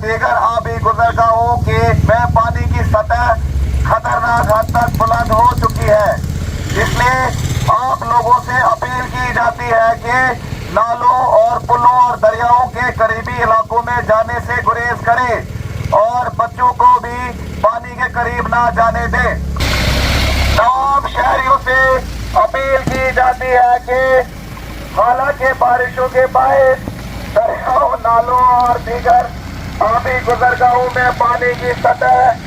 दीगर आबी गुजरगाहों के में पानी की सतह खतरनाक हद तक बुलंद हो चुकी है। इसलिए आप लोगों से अपील की जाती है कि नालों और पुलों और दरियाओं के करीबी इलाकों में जाने से गुरेज करें और बच्चों को भी पानी के करीब ना जाने दें। तमाम शहरियों से अपील की जाती है कि हालांकि बारिशों के बायस दरियाओं, नालों और दीगर आबी गुजरगाहों में पानी की सतह